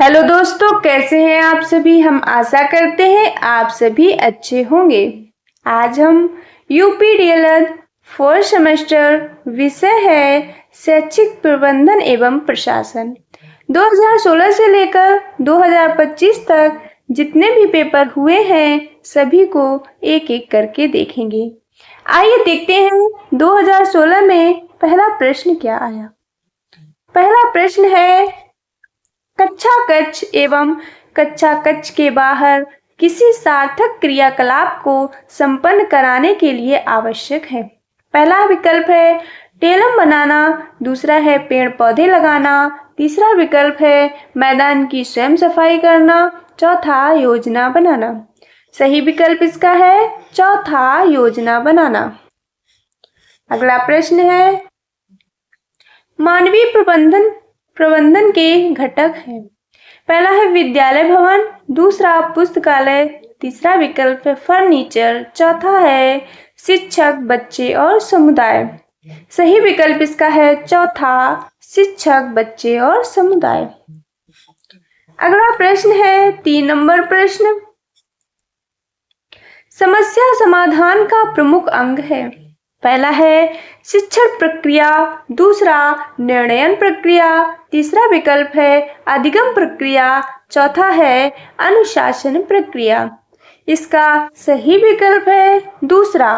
Hello दोस्तों, कैसे हैं आप सभी। हम आशा करते हैं आप सभी अच्छे होंगे। आज हम यूपी डीएलएड 4th सेमेस्टर विषय है शैक्षिक प्रबंधन एवं प्रशासन 2016 से लेकर 2025 तक जितने भी पेपर हुए हैं सभी को एक एक करके देखेंगे। आइए देखते हैं 2016 में पहला प्रश्न क्या आया। पहला प्रश्न है कक्षा कक्ष एवं कक्षा कक्ष के बाहर किसी सार्थक क्रियाकलाप को संपन्न कराने के लिए आवश्यक है। पहला विकल्प है टेलम बनाना, दूसरा है पेड़ पौधे लगाना, तीसरा विकल्प है मैदान की स्वयं सफाई करना, चौथा योजना बनाना। सही विकल्प इसका है चौथा योजना बनाना। अगला प्रश्न है मानवीय प्रबंधन के घटक हैं। पहला है विद्यालय भवन, दूसरा पुस्तकालय, तीसरा विकल्प है फर्नीचर, चौथा है शिक्षक, बच्चे और समुदाय। सही विकल्प इसका है चौथा शिक्षक, बच्चे और समुदाय। अगला प्रश्न है 3 नंबर प्रश्न समस्या समाधान का प्रमुख अंग है। पहला है शिक्षण प्रक्रिया, दूसरा निर्णयन प्रक्रिया, तीसरा विकल्प है अधिगम प्रक्रिया, चौथा है अनुशासन प्रक्रिया। इसका सही विकल्प है दूसरा।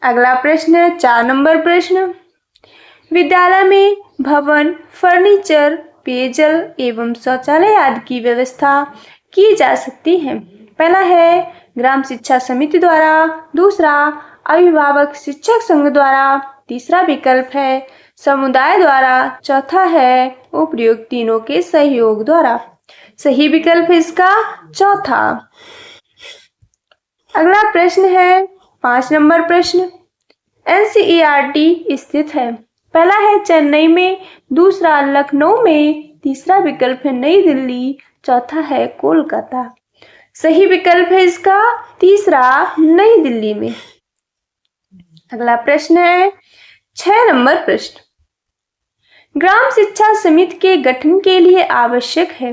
अगला प्रश्न है 4 नंबर प्रश्न विद्यालय में भवन, फर्नीचर, पेयजल एवं शौचालय आदि की व्यवस्था की जा सकती है। पहला है ग्राम शिक्षा समिति द्वारा, दूसरा अभिभावक शिक्षक संघ द्वारा, तीसरा विकल्प है समुदाय द्वारा, चौथा है उपयुक्त तीनों के सहयोग द्वारा। सही विकल्प है इसका चौथा। अगला प्रश्न है 5 नंबर प्रश्न एनसीईआरटी स्थित है। पहला है चेन्नई में, दूसरा लखनऊ में, तीसरा विकल्प है नई दिल्ली, चौथा है कोलकाता। सही विकल्प है इसका तीसरा नई दिल्ली में। अगला प्रश्न है 6 नंबर प्रश्न ग्राम शिक्षा समिति के गठन के लिए आवश्यक है।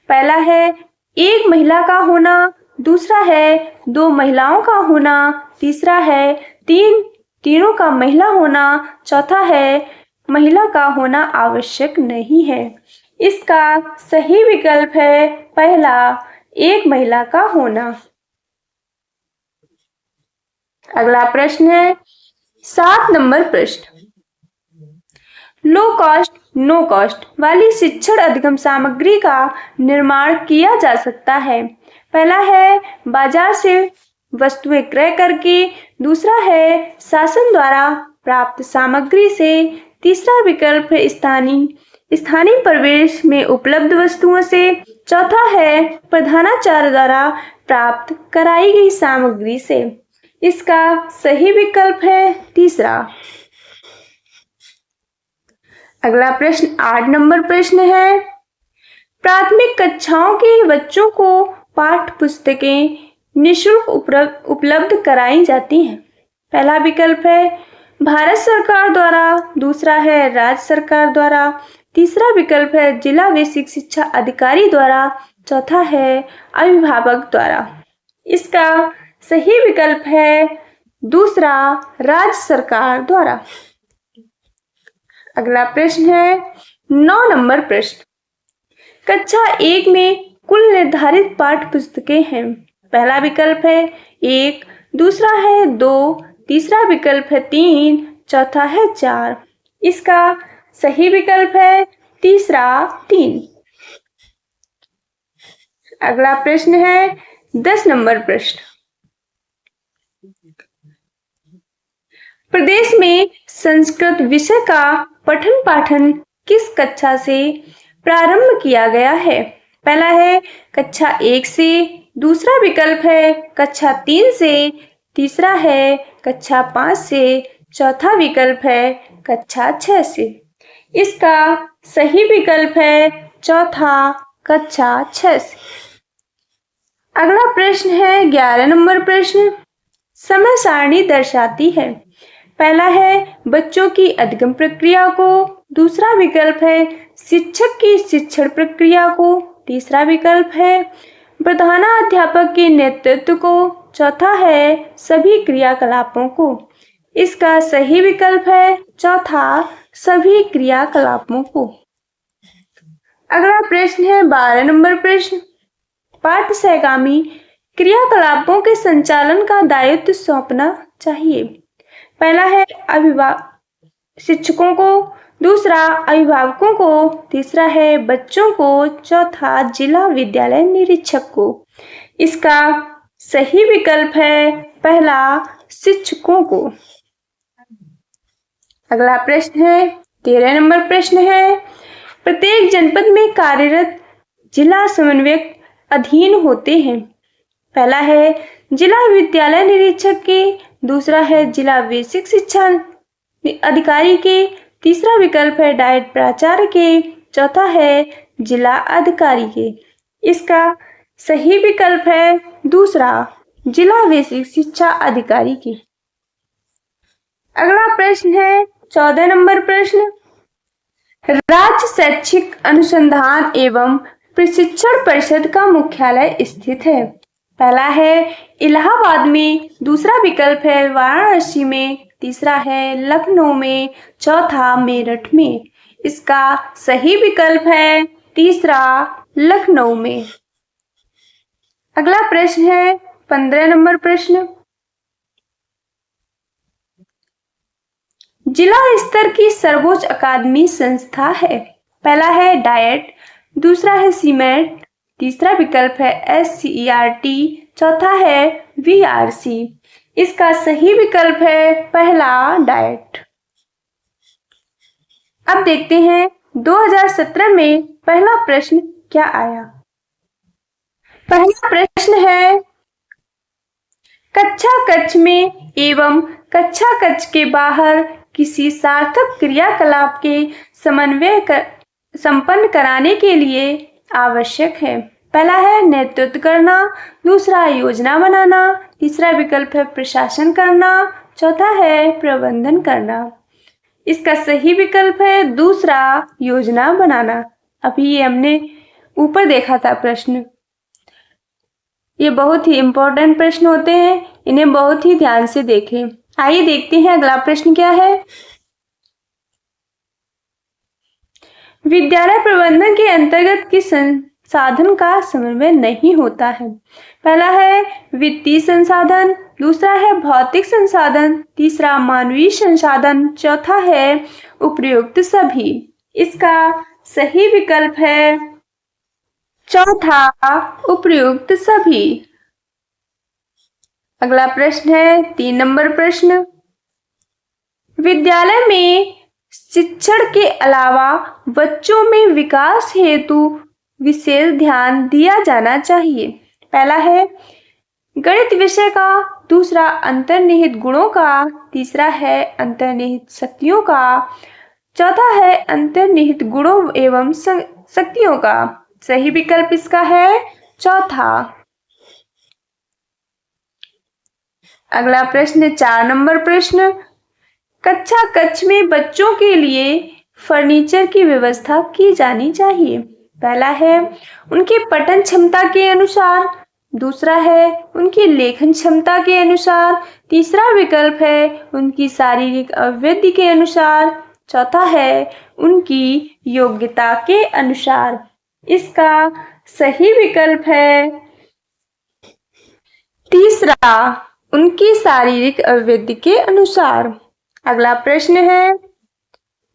पहला है 1 महिला का होना, दूसरा है 2 महिलाओं का होना, तीसरा है तीनों का महिला होना, चौथा है महिला का होना आवश्यक नहीं है। इसका सही विकल्प है पहला 1 महिला का होना। अगला प्रश्न है 7 नंबर प्रश्न लो कॉस्ट नो कॉस्ट वाली शिक्षण अधिगम सामग्री का निर्माण किया जा सकता है। पहला है बाजार से वस्तुएं क्रय करके, दूसरा है शासन द्वारा प्राप्त सामग्री से, तीसरा विकल्प है स्थानीय परिवेश में उपलब्ध वस्तुओं से, चौथा है प्रधानाचार्य द्वारा प्राप्त कराई गई सामग्री से। इसका सही विकल्प है तीसरा। अगला प्रश्न 8 नंबर प्रश्न है प्राथमिक कक्षाओं के बच्चों को पाठ्य पुस्तकें निःशुल्क उपलब्ध कराई जाती हैं। पहला विकल्प है भारत सरकार द्वारा, दूसरा है राज्य सरकार द्वारा, तीसरा विकल्प है जिला बेसिक शिक्षा अधिकारी द्वारा, चौथा है अभिभावक द्वारा। इसका सही विकल्प है दूसरा राज्य सरकार द्वारा। अगला प्रश्न है 9 नंबर प्रश्न कक्षा 1 में कुल निर्धारित पाठ्य पुस्तकें हैं। पहला विकल्प है 1, दूसरा है 2, तीसरा विकल्प है 3, चौथा है 4। इसका सही विकल्प है तीसरा 3। अगला प्रश्न है 10 नंबर प्रश्न प्रदेश में संस्कृत विषय का पठन पाठन किस कक्षा से प्रारंभ किया गया है। पहला है कक्षा 1 से, दूसरा विकल्प है कक्षा 3 से, तीसरा है कक्षा 5 से, चौथा विकल्प है कक्षा 6 से। इसका सही विकल्प है चौथा कक्षा 6 से। अगला प्रश्न है 11 नंबर प्रश्न समय सारणी दर्शाती है। पहला है बच्चों की अधिगम प्रक्रिया को, दूसरा विकल्प है शिक्षक की शिक्षण प्रक्रिया को। तीसरा विकल्प है प्रधानाध्यापक के नेतृत्व को। चौथा है सभी क्रियाकलापों को। इसका सही विकल्प है चौथा, सभी क्रियाकलापों को। अगला प्रश्न है 12 नंबर प्रश्न। पाठ्य सहगामी क्रियाकलापों के संचालन का दायित्व सौंपना चाहिए। पहला है शिक्षकों को, दूसरा अभिभावकों को, तीसरा है बच्चों को, चौथा जिला विद्यालय निरीक्षक को। इसका सही विकल्प है पहला, शिक्षकों को। अगला प्रश्न है 13 नंबर प्रश्न है प्रत्येक जनपद में कार्यरत जिला समन्वयक अधीन होते हैं। पहला है जिला विद्यालय निरीक्षक के, दूसरा है जिला बेसिक शिक्षा अधिकारी के, तीसरा विकल्प है डाइट प्राचार्य के, चौथा है जिला अधिकारी के। इसका सही विकल्प है दूसरा, जिला बेसिक शिक्षा अधिकारी की। अगला प्रश्न है 14 नंबर प्रश्न। राज्य शैक्षिक अनुसंधान एवं प्रशिक्षण परिषद का मुख्यालय स्थित है। पहला है इलाहाबाद में, दूसरा विकल्प है वाराणसी में, तीसरा है लखनऊ में, चौथा मेरठ में। इसका सही विकल्प है तीसरा, लखनऊ में। अगला प्रश्न है 15 नंबर प्रश्न। जिला स्तर की सर्वोच्च अकादमी संस्था है। पहला है डाइट, दूसरा है सीमेट, तीसरा विकल्प है SCERT, चौथा है VRC। इसका सही विकल्प है पहला, डाइट। अब देखते हैं 2017 में पहला प्रश्न क्या आया। पहला प्रश्न है कक्षा कक्ष में एवं कक्षा कक्ष के बाहर किसी सार्थक क्रियाकलाप के समन्वय संपन्न कराने के लिए आवश्यक है। पहला है नेतृत्व करना, दूसरा योजना बनाना, तीसरा विकल्प है प्रशासन करना, चौथा है प्रबंधन करना। इसका सही विकल्प है दूसरा, योजना बनाना। अभी ये हमने ऊपर देखा था प्रश्न। ये बहुत ही इंपॉर्टेंट प्रश्न होते हैं, इन्हें बहुत ही ध्यान से देखें। आइए देखते हैं अगला प्रश्न क्या है। विद्यालय प्रबंधन के अंतर्गत किस संसाधन का समन्वय नहीं होता है। पहला है वित्तीय संसाधन, दूसरा है भौतिक संसाधन, तीसरा मानवीय संसाधन, चौथा है उपयुक्त सभी। इसका सही विकल्प है चौथा, उपयुक्त सभी। अगला प्रश्न है 3 नंबर प्रश्न। विद्यालय में शिक्षण के अलावा बच्चों में विकास हेतु विशेष ध्यान दिया जाना चाहिए। पहला है गणित विषय का, दूसरा अंतर्निहित गुणों का, तीसरा है अंतर्निहित शक्तियों का, चौथा है अंतर्निहित गुणों एवं शक्तियों का। सही विकल्प इसका है चौथा। अगला प्रश्न 4 नंबर प्रश्न। कक्षा कक्ष में बच्चों के लिए फर्नीचर की व्यवस्था की जानी चाहिए। पहला है उनकी पठन क्षमता के अनुसार, दूसरा है उनकी लेखन क्षमता के अनुसार, तीसरा विकल्प है उनकी शारीरिक अभिवृद्धि के अनुसार, चौथा है उनकी योग्यता के अनुसार। इसका सही विकल्प है तीसरा, उनकी शारीरिक अभिवृद्धि के अनुसार। अगला प्रश्न है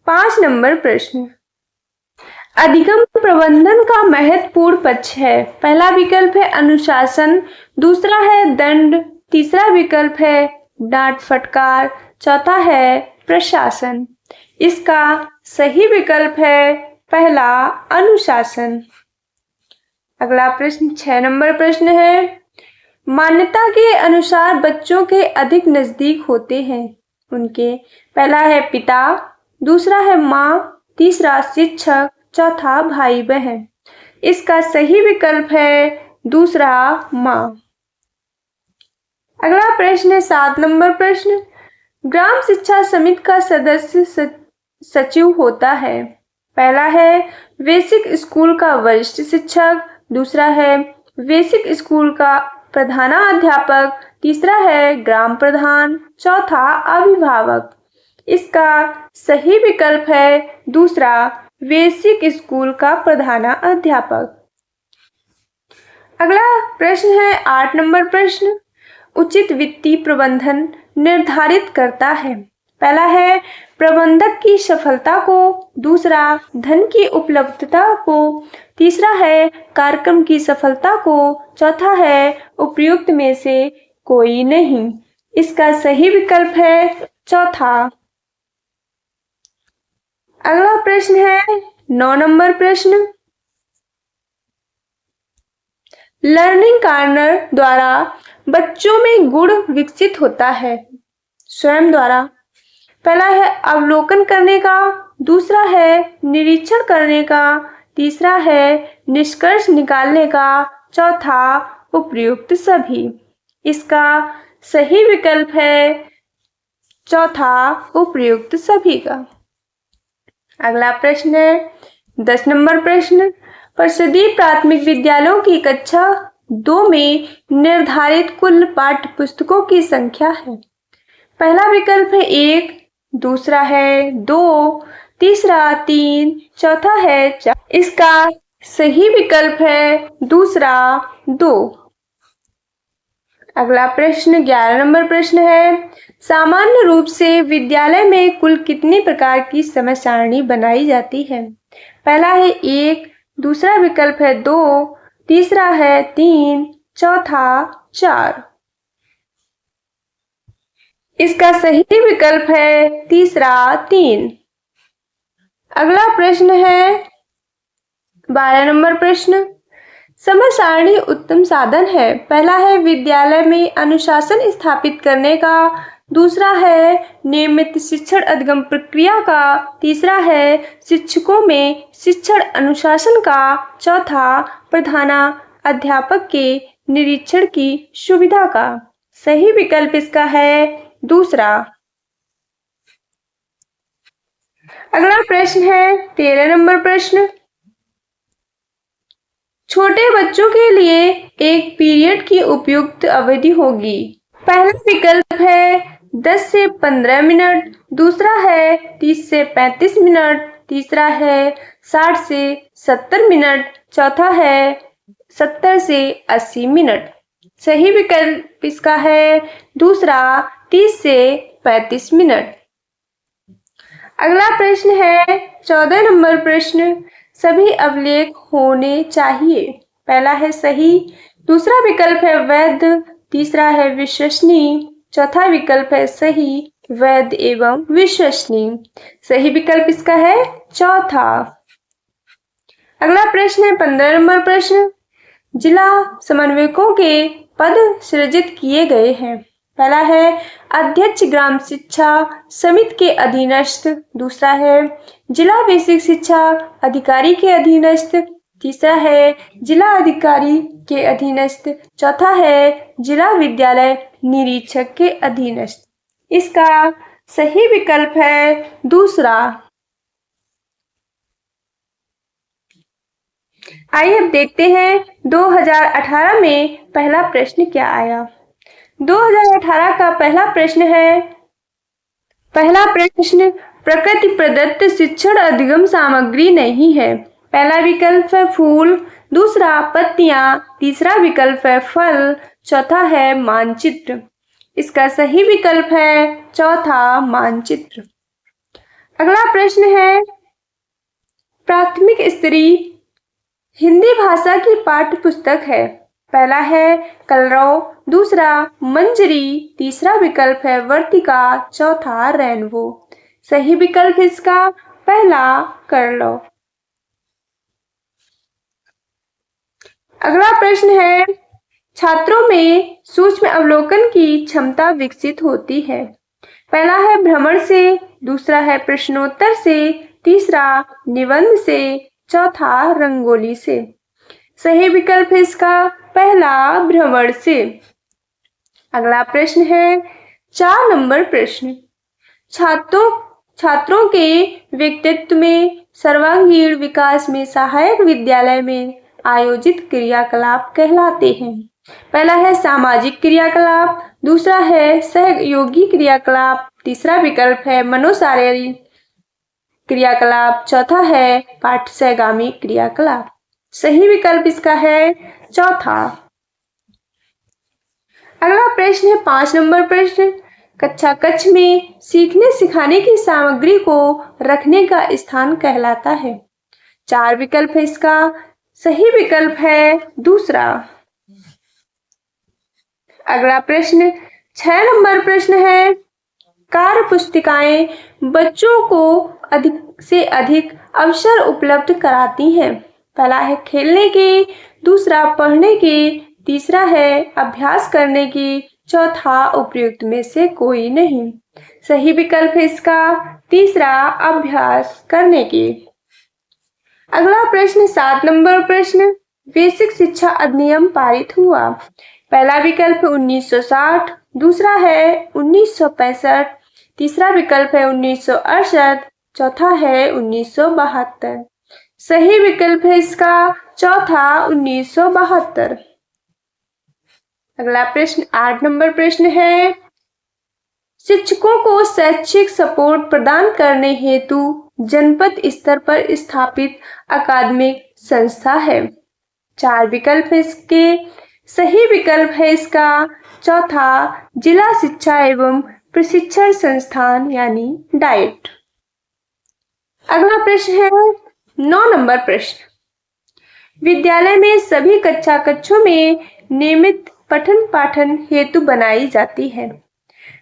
5 नंबर प्रश्न। अधिगम प्रबंधन का महत्वपूर्ण पक्ष है। पहला विकल्प है अनुशासन, दूसरा है दंड, तीसरा विकल्प है डांट फटकार, चौथा है प्रशासन। इसका सही विकल्प है पहला, अनुशासन। अगला प्रश्न 6 नंबर प्रश्न है। मान्यता के अनुसार बच्चों के अधिक नजदीक होते हैं उनके। पहला है पिता, दूसरा है माँ, तीसरा शिक्षक, चौथा भाई बहन। इसका सही विकल्प है दूसरा, माँ। अगला प्रश्न है 7 नंबर प्रश्न। ग्राम शिक्षा समिति का सदस्य सचिव होता है। पहला है बेसिक स्कूल का वरिष्ठ शिक्षक, दूसरा है बेसिक स्कूल का प्रधानाध्यापक, तीसरा है ग्राम प्रधान, चौथा अभिभावक। इसका सही विकल्प है दूसरा, बेसिक स्कूल का प्रधानाध्यापक। अगला प्रश्न है 8 नंबर प्रश्न। उचित वित्तीय प्रबंधन निर्धारित करता है। पहला है प्रबंधक की सफलता को, दूसरा धन की उपलब्धता को, तीसरा है कार्यक्रम की सफलता को, चौथा है उपयुक्त में से कोई नहीं। इसका सही विकल्प है चौथा। अगला प्रश्न है 9 नंबर प्रश्न। लर्निंग कॉर्नर द्वारा बच्चों में गुण विकसित होता है स्वयं द्वारा। पहला है अवलोकन करने का, दूसरा है निरीक्षण करने का, तीसरा है निष्कर्ष निकालने का, चौथा उपयुक्त सभी। इसका सही विकल्प है चौथा, उपयुक्त सभी का। अगला प्रश्न है 10 नंबर प्रश्न। परिषदीय प्राथमिक विद्यालयों की कक्षा 2 में निर्धारित कुल पाठ्य पुस्तकों की संख्या है। पहला विकल्प है 1, दूसरा है 2, तीसरा 3, चौथा है 4। इसका सही विकल्प है दूसरा 2। अगला प्रश्न 11 नंबर प्रश्न है। सामान्य रूप से विद्यालय में कुल कितनी प्रकार की समय सारणी बनाई जाती है? पहला है 1, दूसरा विकल्प है 2, तीसरा है 3, चौथा 4। इसका सही विकल्प है तीसरा 3। अगला प्रश्न है 12 नंबर प्रश्न। समय सारणी उत्तम साधन है। पहला है विद्यालय में अनुशासन स्थापित करने का, दूसरा है नियमित शिक्षण अधिगम प्रक्रिया का, तीसरा है शिक्षकों में शिक्षण अनुशासन का, चौथा प्रधानाध्यापक के निरीक्षण की सुविधा का। सही विकल्प इसका है दूसरा। अगला प्रश्न है 13 नंबर प्रश्न। छोटे बच्चों के लिए एक पीरियड की उपयुक्त अवधि होगी। पहला विकल्प है 10 से 15 मिनट, दूसरा है 30 से 35 मिनट, तीसरा है 60 से 70 मिनट, चौथा है 70 से 80 मिनट। सही विकल्प इसका है दूसरा, 30 से 35 मिनट। अगला प्रश्न है 14 नंबर प्रश्न। सभी अभिलेख होने चाहिए। पहला है सही, दूसरा विकल्प है वैध, तीसरा है विश्वसनीय, चौथा विकल्प है सही, वैध एवं विश्वसनीय। सही विकल्प इसका है चौथा। अगला प्रश्न है 15 नंबर प्रश्न। जिला समन्वयकों के पद सृजित किए गए हैं। पहला है अध्यक्ष ग्राम शिक्षा समिति के अधीनस्थ, दूसरा है जिला बेसिक शिक्षा अधिकारी के अधीनस्थ, तीसरा है जिला अधिकारी के अधीनस्थ, चौथा है जिला विद्यालय निरीक्षक के अधीनस्थ। इसका सही विकल्प है दूसरा। आइए अब देखते हैं 2018 में पहला प्रश्न क्या आया। 2018 का पहला प्रश्न है, पहला प्रश्न प्रकृति प्रदत्त शिक्षण अधिगम सामग्री नहीं है। पहला विकल्प है फूल, दूसरा पत्तियां, तीसरा विकल्प है फल, चौथा है मानचित्र। इसका सही विकल्प है चौथा मानचित्र। अगला प्रश्न है प्राथमिक स्तरीय हिंदी भाषा की पाठ्य पुस्तक है। पहला है कलरव, दूसरा मंजरी, तीसरा विकल्प है वर्तिका, चौथा रेनबो। सही विकल्प इसका पहला कलरव। अगला प्रश्न है छात्रों में सूक्ष्म अवलोकन की क्षमता विकसित होती है। पहला है भ्रमण से, दूसरा है प्रश्नोत्तर से, तीसरा निबंध से, चौथा रंगोली से। सही विकल्प है इसका पहला भ्रमण से। अगला प्रश्न है 4 नंबर प्रश्न। छात्रों के व्यक्तित्व में सर्वांगीण विकास में सहायक विद्यालय में आयोजित क्रियाकलाप कहलाते हैं? पहला है सामाजिक क्रियाकलाप, दूसरा है सहयोगी क्रियाकलाप, तीसरा विकल्प है मनोशारीरिक क्रियाकलाप, चौथा है पाठ्यगामी क्रियाकलाप। सही विकल्प इसका है चौथा। अगला प्रश्न है 5 नंबर प्रश्न, कक्षा कक्ष में सीखने सिखाने की सामग्री को रखने का स्थान कहलाता है? 4 विकल्प है इसका, सही विकल्प है दूसरा। अगला प्रश्न 6 नंबर प्रश्न है, कार्य पुस्तिकाएं बच्चों को अधिक से अधिक अवसर उपलब्ध कराती हैं? पहला है खेलने की, दूसरा पढ़ने की, तीसरा है अभ्यास करने की, चौथा उपयुक्त में से कोई नहीं। सही विकल्प है इसका तीसरा, अभ्यास करने की। अगला प्रश्न 7 नंबर प्रश्न, बेसिक शिक्षा अधिनियम पारित हुआ? पहला विकल्प 1960, दूसरा है 1965, तीसरा विकल्प है 1968, चौथा है 1972। सही विकल्प है इसका चौथा, 1972। अगला प्रश्न 8 नंबर प्रश्न है, शिक्षकों को शैक्षिक सपोर्ट प्रदान करने हेतु जनपद स्तर पर स्थापित अकादमिक संस्था है? 4 विकल्प है इसके, सही विकल्प है इसका चौथा, जिला शिक्षा एवं प्रशिक्षण संस्थान यानी डाइट। अगला प्रश्न है 9 नंबर प्रश्न, विद्यालय में सभी कक्षा कक्षों में नियमित पठन पाठन हेतु बनाई जाती है?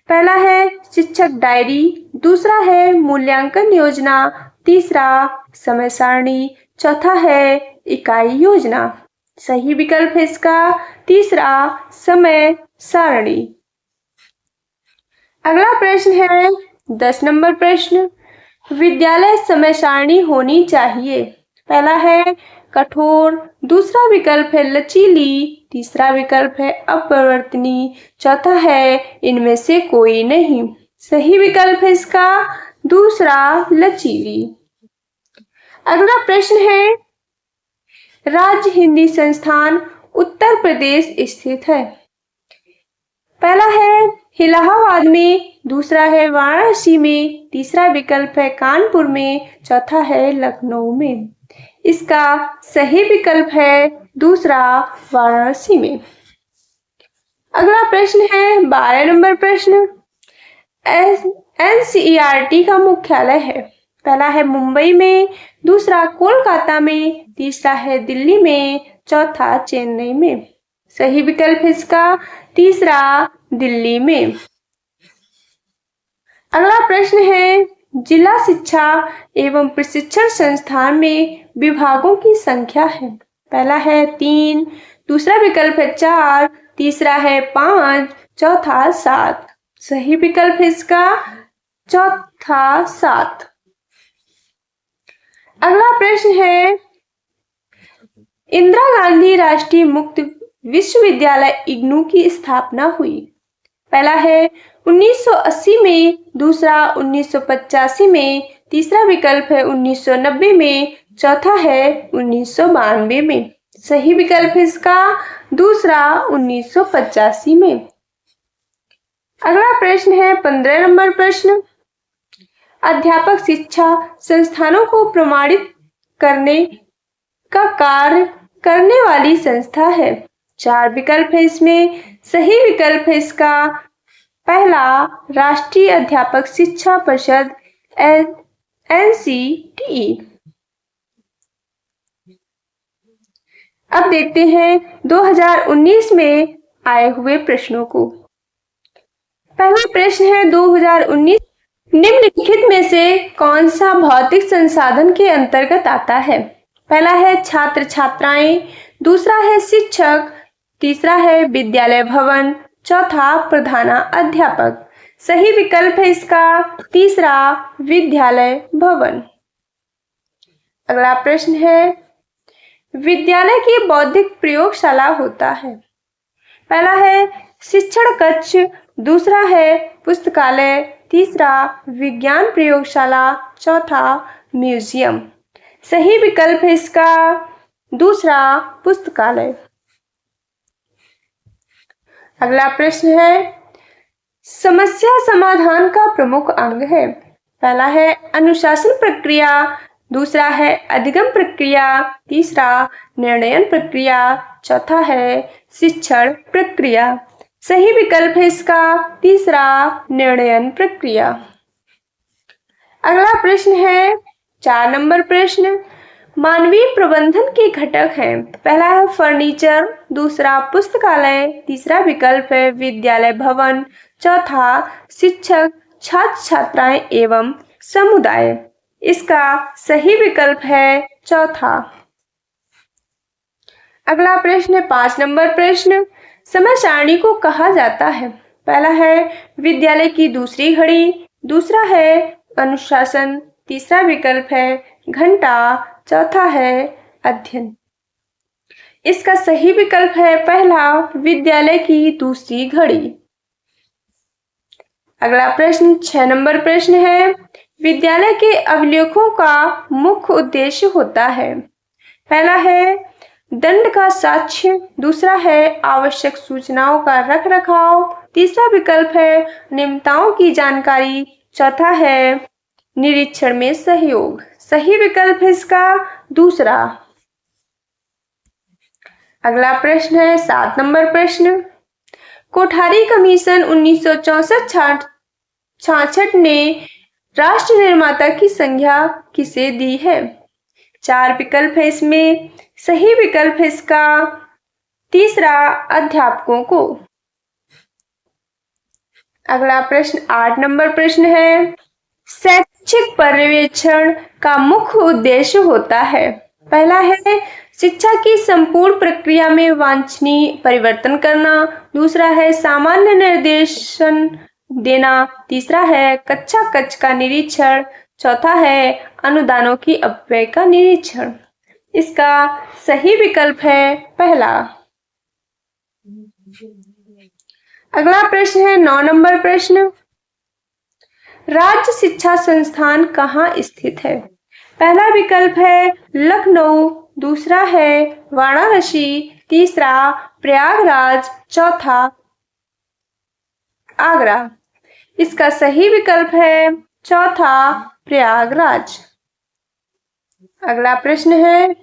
पहला है शिक्षक डायरी, दूसरा है मूल्यांकन योजना, तीसरा समय सारणी, चौथा है इकाई योजना। सही विकल्प है इसका तीसरा, समय सारणी। अगला प्रश्न है 10 नंबर प्रश्न, विद्यालय समय सारणी होनी चाहिए? पहला है कठोर, दूसरा विकल्प है लचीली, तीसरा विकल्प है अपरिवर्तनीय, चौथा है इनमें से कोई नहीं। सही विकल्प है इसका दूसरा, लचीली। अगला प्रश्न है, राज्य हिंदी संस्थान उत्तर प्रदेश स्थित है? पहला है इलाहाबाद में, दूसरा है वाराणसी में, तीसरा विकल्प है कानपुर में, चौथा है लखनऊ में। इसका सही विकल्प है दूसरा, वाराणसी में। अगला प्रश्न है 12 नंबर प्रश्न, एनसीईआरटी का मुख्यालय है? पहला है मुंबई में, दूसरा कोलकाता में, तीसरा है दिल्ली में, चौथा चेन्नई में। सही विकल्प है इसका तीसरा, दिल्ली में। अगला प्रश्न है, जिला शिक्षा एवं प्रशिक्षण संस्थान में विभागों की संख्या है? पहला है 3, दूसरा विकल्प है 4, तीसरा है 5, चौथा 7। सही विकल्प है इसका चौथा, 7। अगला प्रश्न है, इंदिरा गांधी राष्ट्रीय मुक्त विश्वविद्यालय इग्नू की स्थापना हुई? पहला है 1980 में, दूसरा 1985 में, तीसरा विकल्प है 1990 में, चौथा है 1992 में। सही विकल्प है इसका दूसरा, 1985 में। अगला प्रश्न है 15 नंबर प्रश्न, अध्यापक शिक्षा संस्थानों को प्रमाणित करने का कार्य करने वाली संस्था है? 4 विकल्प है इसमें, सही विकल्प है इसका पहला, राष्ट्रीय अध्यापक शिक्षा परिषद NCTE। अब देखते हैं 2019 में आए हुए प्रश्नों को। पहला प्रश्न है 2019, निम्नलिखित में से कौन सा भौतिक संसाधन के अंतर्गत आता है? पहला है छात्र छात्राएं, दूसरा है शिक्षक, तीसरा है विद्यालय भवन, चौथा प्रधानाध्यापक। सही विकल्प है इसका तीसरा, विद्यालय भवन। अगला प्रश्न है, विद्यालय की बौद्धिक प्रयोगशाला होता है? पहला है शिक्षण कक्ष, दूसरा है पुस्तकालय, तीसरा विज्ञान प्रयोगशाला, चौथा म्यूजियम। सही विकल्प है इसका दूसरा, पुस्तकालय। अगला प्रश्न है, समस्या समाधान का प्रमुख अंग है। पहला है अनुशासन प्रक्रिया, दूसरा है अधिगम प्रक्रिया, तीसरा निर्णयन प्रक्रिया, चौथा है शिक्षण प्रक्रिया। सही विकल्प है इसका तीसरा, निर्णयन प्रक्रिया। अगला प्रश्न है 4 नंबर प्रश्न, मानवीय प्रबंधन के घटक हैं। पहला है फर्नीचर, दूसरा पुस्तकालय, तीसरा विकल्प है विद्यालय भवन, चौथा शिक्षक, छात्र छात्राएं एवं समुदाय। इसका सही विकल्प है चौथा। अगला प्रश्न है 5 नंबर प्रश्न, समय सारणी को कहा जाता है। पहला है विद्यालय की दूसरी घड़ी, दूसरा है अनुशासन, तीसरा विकल्प है घंटा, चौथा है अध्ययन। इसका सही विकल्प है पहला, विद्यालय की दूसरी घड़ी। अगला प्रश्न 6 नंबर प्रश्न है, विद्यालय के अभिलेखों का मुख्य उद्देश्य होता है। पहला है दंड का साक्ष्य, दूसरा है आवश्यक सूचनाओं का रख रखाव, तीसरा विकल्प है नियमितताओं की जानकारी, चौथा है निरीक्षण में सहयोग। सही विकल्प है इसका दूसरा। अगला प्रश्न है 7 नंबर प्रश्न, कोठारी कमीशन 1964-66 ने राष्ट्र निर्माता की संज्ञा किसे दी है। 4 विकल्प है इसमें, सही विकल्प है इसका तीसरा, अध्यापकों को। अगला प्रश्न 8 नंबर प्रश्न है, शैक्षिक पर्यवेक्षण का मुख्य उद्देश्य होता है। पहला है शिक्षा की संपूर्ण प्रक्रिया में वांछनीय परिवर्तन करना, दूसरा है सामान्य निर्देशन देना, तीसरा है कक्षा कक्ष का निरीक्षण, चौथा है अनुदानों की अपव्यय का निरीक्षण। इसका सही विकल्प है पहला। अगला प्रश्न है 9 नंबर प्रश्न, राज्य शिक्षा संस्थान कहाँ स्थित है। पहला विकल्प है लखनऊ, दूसरा है वाराणसी, तीसरा प्रयागराज, चौथा आगरा। इसका सही विकल्प है चौथा, प्रयागराज। अगला प्रश्न है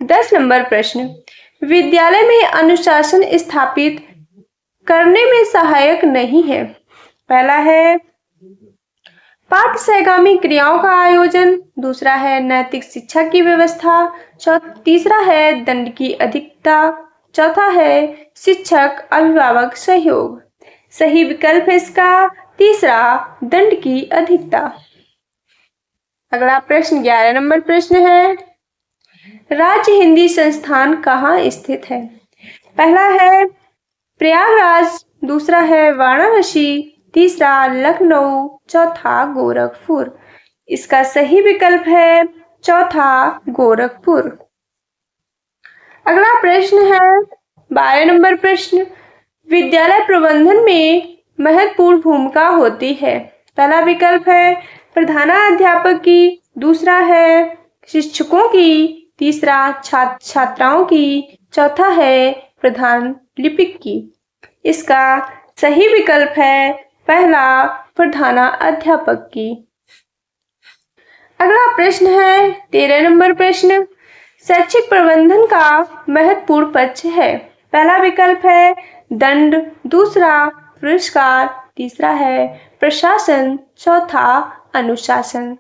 10 नंबर प्रश्न, विद्यालय में अनुशासन स्थापित करने में सहायक नहीं है। पहला है पाठ सहगामी क्रियाओं का आयोजन, दूसरा है नैतिक शिक्षा की व्यवस्था, तीसरा है दंड की अधिकता, चौथा है शिक्षक अभिभावक सहयोग। सही विकल्प है इसका तीसरा, दंड की अधिकता। अगला प्रश्न 11 नंबर प्रश्न है, राज्य हिंदी संस्थान कहाँ स्थित है। पहला है प्रयागराज, दूसरा है वाराणसी, तीसरा लखनऊ, चौथा गोरखपुर। इसका सही विकल्प है चौथा, गोरखपुर। अगला प्रश्न है 12 नंबर प्रश्न, विद्यालय प्रबंधन में महत्वपूर्ण भूमिका होती है। पहला विकल्प है प्रधानाध्यापक की, दूसरा है शिक्षकों की, तीसरा छात्र छात्राओं की, चौथा है प्रधान लिपिक की। इसका सही विकल्प है पहला, प्रधानाध्यापक की। अगला प्रश्न है 13 नंबर प्रश्न, शैक्षिक प्रबंधन का महत्वपूर्ण पक्ष है। पहला विकल्प है दंड, दूसरा पुरस्कार, तीसरा है प्रशासन, चौथा अनुशासन।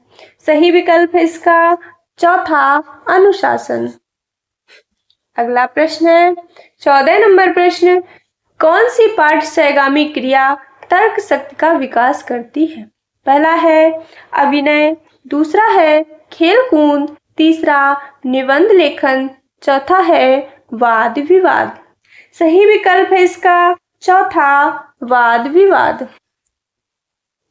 सही विकल्प है इसका चौथा, अनुशासन। अगला प्रश्न है 14 नंबर प्रश्न, कौन सी पाठ सहगामी क्रिया तर्क शक्ति का विकास करती है। पहला है अभिनय, दूसरा है खेल कूद, तीसरा निबंध लेखन, चौथा है वाद विवाद। सही विकल्प है इसका चौथा, वाद विवाद।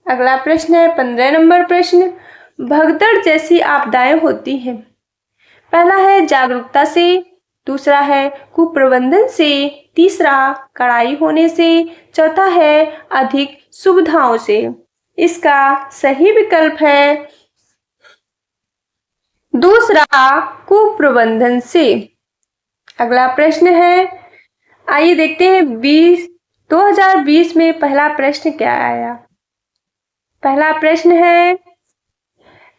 अगला प्रश्न है 15 नंबर प्रश्न, भगदड़ जैसी आपदाएं होती हैं। पहला है जागरूकता से, दूसरा है कुप्रबंधन से, तीसरा कड़ाई होने से, चौथा है अधिक सुविधाओं से। इसका सही विकल्प है दूसरा कुप्रबंधन से। अगला प्रश्न है, आइए देखते हैं 2020 में पहला प्रश्न क्या आया। पहला प्रश्न है,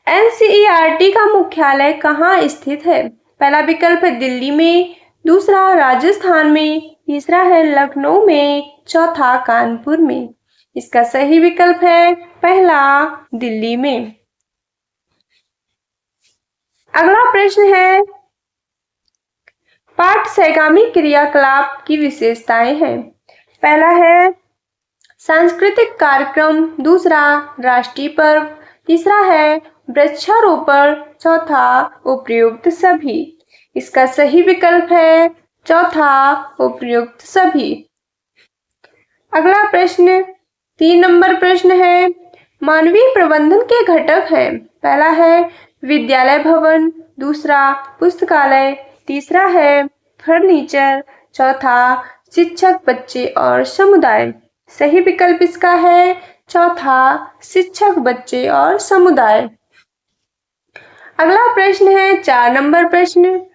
एनसीईआरटी का मुख्यालय कहाँ स्थित है? पहला विकल्प है दिल्ली में, दूसरा राजस्थान में, तीसरा है लखनऊ में, चौथा कानपुर में। इसका सही विकल्प है पहला दिल्ली में। अगला प्रश्न है, पाठ सहगामी क्रियाकलाप की विशेषताएं हैं। पहला है सांस्कृतिक कार्यक्रम, दूसरा राष्ट्रीय पर्व, तीसरा है वृक्षारोपण, चौथा उपयुक्त सभी। इसका सही विकल्प है चौथा उपयुक्त सभी। अगला प्रश्न 3 नंबर प्रश्न है, मानवीय प्रबंधन के घटक हैं। पहला है विद्यालय भवन, दूसरा पुस्तकालय, तीसरा है फर्नीचर, चौथा शिक्षक, बच्चे और समुदाय। सही विकल्प इसका है चौथा शिक्षक, बच्चे और समुदाय। अगला प्रश्न है 4 नंबर प्रश्न,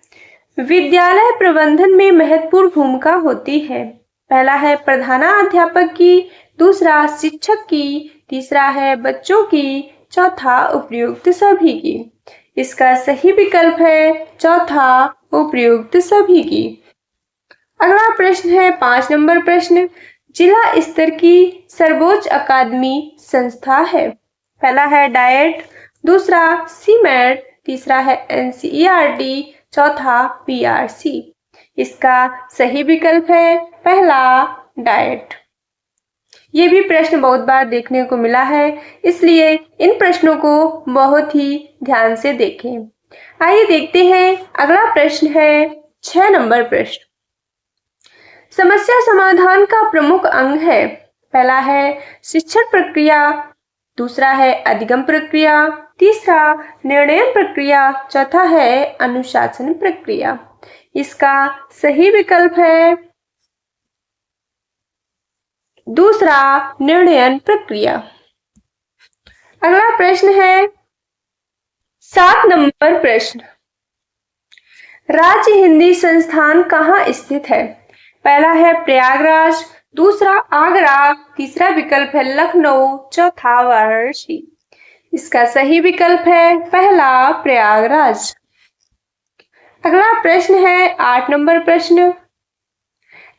विद्यालय प्रबंधन में महत्वपूर्ण भूमिका होती है। पहला है प्रधानाध्यापक की, दूसरा शिक्षक की, तीसरा है बच्चों की, चौथा उपयुक्त सभी की। इसका सही विकल्प है चौथा उपयुक्त सभी की। अगला प्रश्न है 5 नंबर प्रश्न, जिला स्तर की सर्वोच्च अकादमी संस्था है। पहला है डाइट, दूसरा सीमेट, तीसरा है एनसीईआरटी, चौथा पीआरसी। इसका सही विकल्प है पहला डाइट। ये भी प्रश्न बहुत बार देखने को मिला है, इसलिए इन प्रश्नों को बहुत ही ध्यान से देखें। आइए देखते हैं अगला प्रश्न है 6 नंबर प्रश्न, समस्या समाधान का प्रमुख अंग है। पहला है शिक्षण प्रक्रिया, दूसरा है अधिगम प्रक्रिया, तीसरा निर्णय प्रक्रिया, चौथा है अनुशासन प्रक्रिया। इसका सही विकल्प है दूसरा निर्णयन प्रक्रिया। अगला प्रश्न है 7 नंबर प्रश्न, राज्य हिंदी संस्थान कहाँ स्थित है? पहला है प्रयागराज, दूसरा आगरा, तीसरा विकल्प है लखनऊ, चौथा वाराणसी। इसका सही विकल्प है पहला प्रयागराज। अगला प्रश्न है 8 नंबर प्रश्न,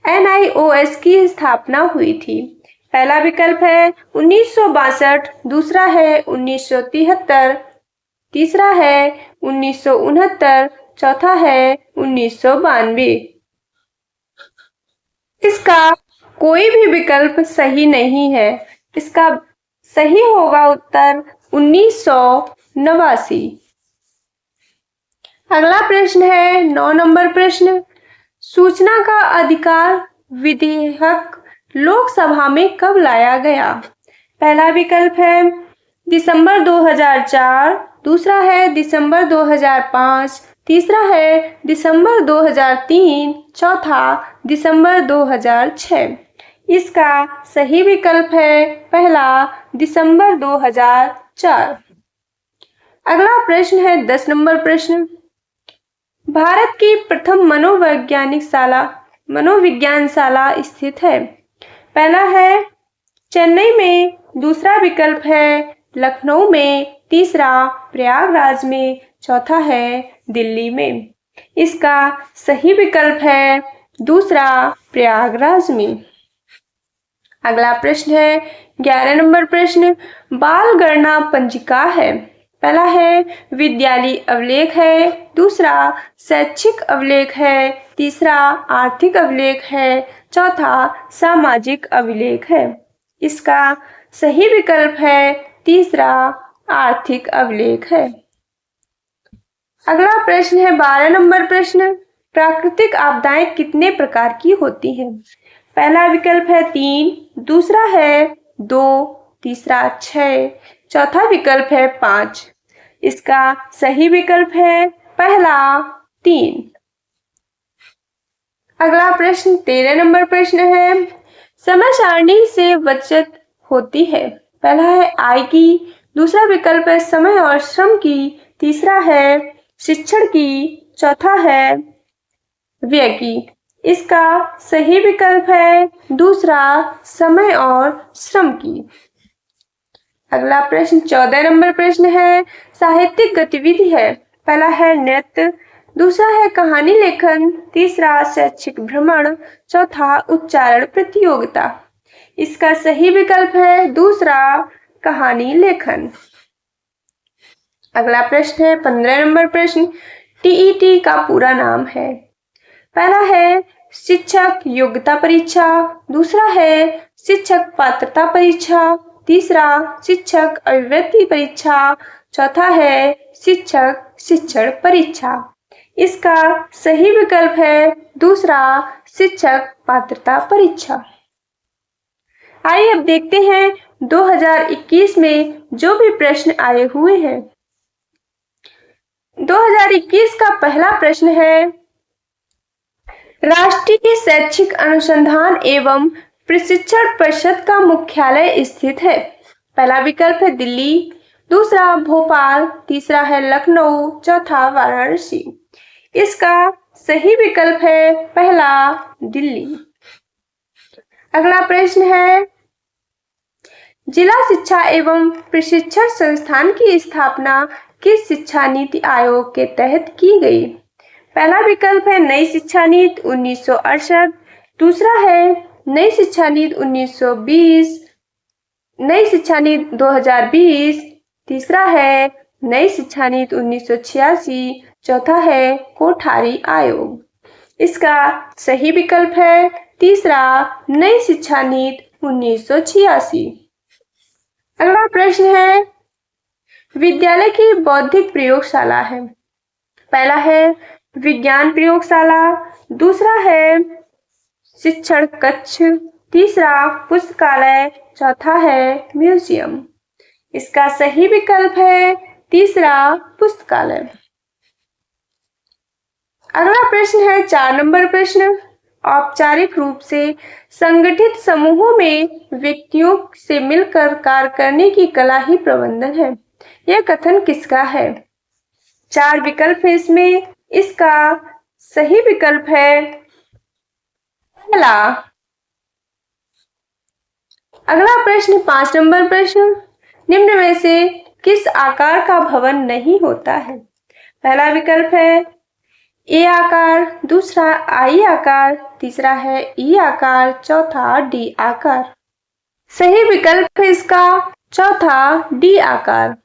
NIOS की स्थापना हुई थी। पहला विकल्प है 1962, दूसरा है 1973, तीसरा है 1969, चौथा है 1992। इसका कोई भी विकल्प सही नहीं है। इसका सही होगा उत्तर 1989। अगला प्रश्न है 9 नंबर प्रश्न, सूचना का अधिकार विधेयक लोकसभा में कब लाया गया? पहला विकल्प है दिसंबर 2004, दूसरा है दिसंबर 2005, तीसरा है दिसंबर 2003, चौथा दिसंबर 2006। इसका सही विकल्प है पहला दिसंबर 2004। अगला प्रश्न है 10 नंबर प्रश्न, भारत की प्रथम मनोविज्ञानशाला स्थित है। पहला है चेन्नई में, दूसरा विकल्प है लखनऊ में, तीसरा प्रयागराज में, चौथा है दिल्ली में। इसका सही विकल्प है दूसरा प्रयागराज में। अगला प्रश्न है 11 नंबर प्रश्न, बाल गणना पंजिका है। पहला है विद्यालय अभिलेख है, दूसरा शैक्षिक अभिलेख है, तीसरा आर्थिक अभिलेख है, चौथा सामाजिक अभिलेख है। इसका सही विकल्प है तीसरा आर्थिक अभिलेख है। अगला प्रश्न है 12 नंबर प्रश्न, प्राकृतिक आपदाएं कितने प्रकार की होती हैं? पहला विकल्प है 3, दूसरा है 2, तीसरा 6, चौथा विकल्प है 5। इसका सही विकल्प है पहला 3। अगला प्रश्न 13 नंबर प्रश्न है, समय सारणी से बचत होती है। पहला है आय की, दूसरा विकल्प है समय और श्रम की, तीसरा है शिक्षण की, चौथा है व्यय की। इसका सही विकल्प है दूसरा समय और श्रम की। अगला प्रश्न 14 नंबर प्रश्न है साहित्यिक गतिविधि है। पहला है नृत्य, दूसरा है कहानी लेखन, तीसरा शैक्षिक भ्रमण, चौथा उच्चारण प्रतियोगिता। इसका सही विकल्प है दूसरा कहानी लेखन। अगला प्रश्न है 15 नंबर प्रश्न टीईटी का पूरा नाम है। पहला है शिक्षक योग्यता परीक्षा, दूसरा है शिक्षक पात्रता परीक्षा, तीसरा शिक्षक अभिव्यक्ति परीक्षा, चौथा है शिक्षक शिक्षण परीक्षा। इसका सही विकल्प है दूसरा शिक्षक पात्रता परीक्षा। आइए अब देखते हैं 2021 में जो भी प्रश्न आए हुए हैं। 2021 का पहला प्रश्न है राष्ट्रीय शैक्षिक अनुसंधान एवं प्रशिक्षण परिषद का मुख्यालय स्थित है। पहला विकल्प है दिल्ली, दूसरा भोपाल, तीसरा है लखनऊ, चौथा वाराणसी। इसका सही विकल्प है पहला दिल्ली। अगला प्रश्न है जिला शिक्षा एवं प्रशिक्षण संस्थान की स्थापना किस शिक्षा नीति आयोग के तहत की गई। पहला विकल्प है नई शिक्षा नीति 1968, दूसरा है नई शिक्षा नीति 1920, नई शिक्षा नीति 2020, तीसरा है नई शिक्षा नीति 1986, चौथा है कोठारी आयोग। इसका सही विकल्प है तीसरा नई शिक्षा नीति 1986। अगला प्रश्न है विद्यालय की बौद्धिक प्रयोगशाला है। पहला है विज्ञान प्रयोगशाला, दूसरा है शिक्षण कक्ष, तीसरा पुस्तकालय, चौथा है म्यूजियम। इसका सही विकल्प है तीसरा पुस्तकालय। अगला प्रश्न है 4 नंबर प्रश्न औपचारिक रूप से संगठित समूहों में व्यक्तियों से मिलकर कार्य करने की कला ही प्रबंधन है। यह कथन किसका है। 4 विकल्प है इसमें, इसका सही विकल्प है पहला। अगला प्रश्न 5 नंबर प्रश्न निम्न में से किस आकार का भवन नहीं होता है। पहला विकल्प है ए आकार, दूसरा आई आकार, तीसरा है ई आकार, चौथा डी आकार। सही विकल्प है इसका चौथा डी आकार।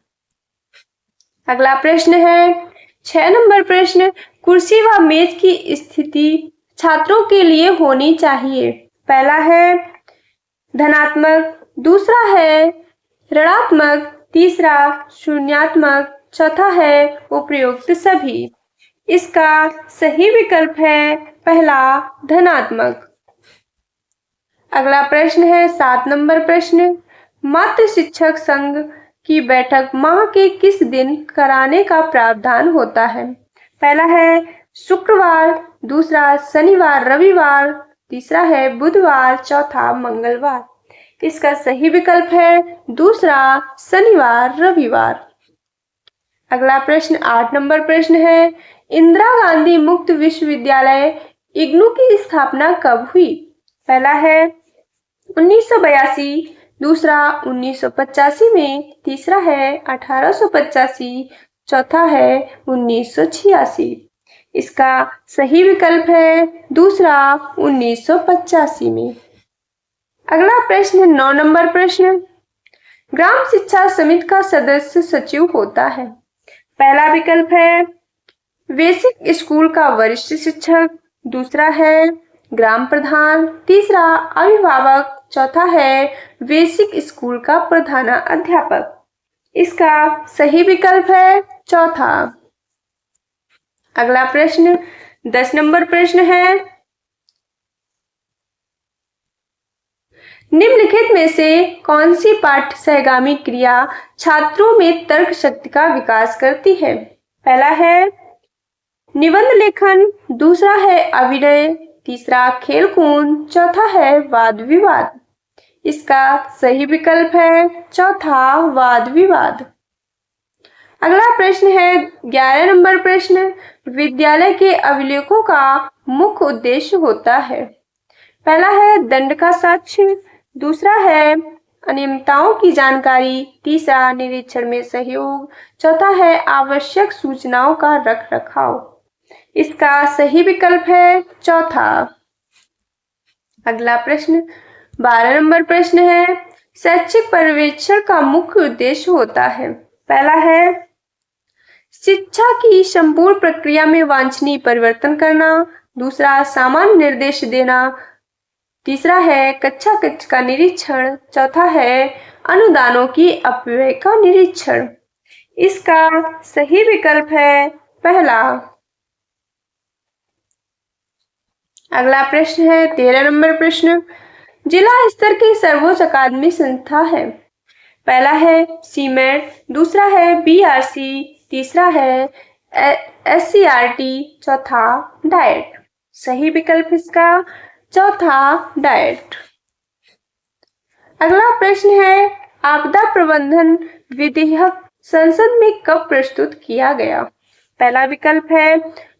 अगला प्रश्न है 6 नंबर प्रश्न कुर्सी व मेज की स्थिति छात्रों के लिए होनी चाहिए। पहला है धनात्मक, दूसरा है ऋणात्मक, तीसरा शून्यात्मक, चौथा है उपयुक्त सभी। इसका सही विकल्प है पहला धनात्मक। अगला प्रश्न है 7 नंबर प्रश्न मातृ शिक्षक संघ की बैठक माह के किस दिन कराने का प्रावधान होता है। पहला है शुक्रवार, दूसरा शनिवार रविवार, तीसरा है बुधवार, चौथा मंगलवार। इसका सही विकल्प है दूसरा शनिवार रविवार। अगला प्रश्न 8 नंबर प्रश्न है इंदिरा गांधी मुक्त विश्वविद्यालय इग्नू की स्थापना कब हुई। पहला है 1982, दूसरा 1985 में, तीसरा है 1885, चौथा है 1986। इसका सही विकल्प है दूसरा 1985 में। अगला प्रश्न 9 नंबर प्रश्न ग्राम शिक्षा समिति का सदस्य सचिव होता है। पहला विकल्प है बेसिक स्कूल का वरिष्ठ शिक्षक, दूसरा है ग्राम प्रधान, तीसरा अभिभावक, चौथा है बेसिक स्कूल का प्रधानाध्यापक। इसका सही विकल्प है चौथा। अगला प्रश्न 10 नंबर प्रश्न है निम्नलिखित में से कौन सी पाठ्य सहगामी क्रिया छात्रों में तर्क शक्ति का विकास करती है। पहला है निबंध लेखन, दूसरा है अभिनय, तीसरा खेल-कूद, चौथा है वाद विवाद। इसका सही विकल्प है चौथा वाद विवाद। अगला प्रश्न है 11 नंबर प्रश्न, विद्यालय के अभिलेखों का मुख्य उद्देश्य होता है। पहला है दंड का साक्ष्य, दूसरा है अनियमितताओं की जानकारी, तीसरा निरीक्षण में सहयोग, चौथा है आवश्यक सूचनाओं का रख रखाव। इसका सही विकल्प है चौथा। अगला प्रश्न 12 नंबर प्रश्न है, शैक्षिक पर्यवेक्षण का मुख्य उद्देश्य होता है। पहला है शिक्षा की संपूर्ण प्रक्रिया में वांछनीय परिवर्तन करना, दूसरा सामान्य निर्देश देना, तीसरा है कक्षा कक्ष का निरीक्षण, चौथा है अनुदानों की अपव्यय का निरीक्षण। इसका सही विकल्प है पहला। अगला प्रश्न है 13 नंबर प्रश्न, जिला स्तर की सर्वोच्च अकादमिक संस्था है। पहला है सीमेट, दूसरा है बीआरसी, तीसरा है एससीईआरटी, चौथा डाइट। सही विकल्प इसका चौथा डाइट। अगला प्रश्न है आपदा प्रबंधन विधेयक संसद में कब प्रस्तुत किया गया। पहला विकल्प है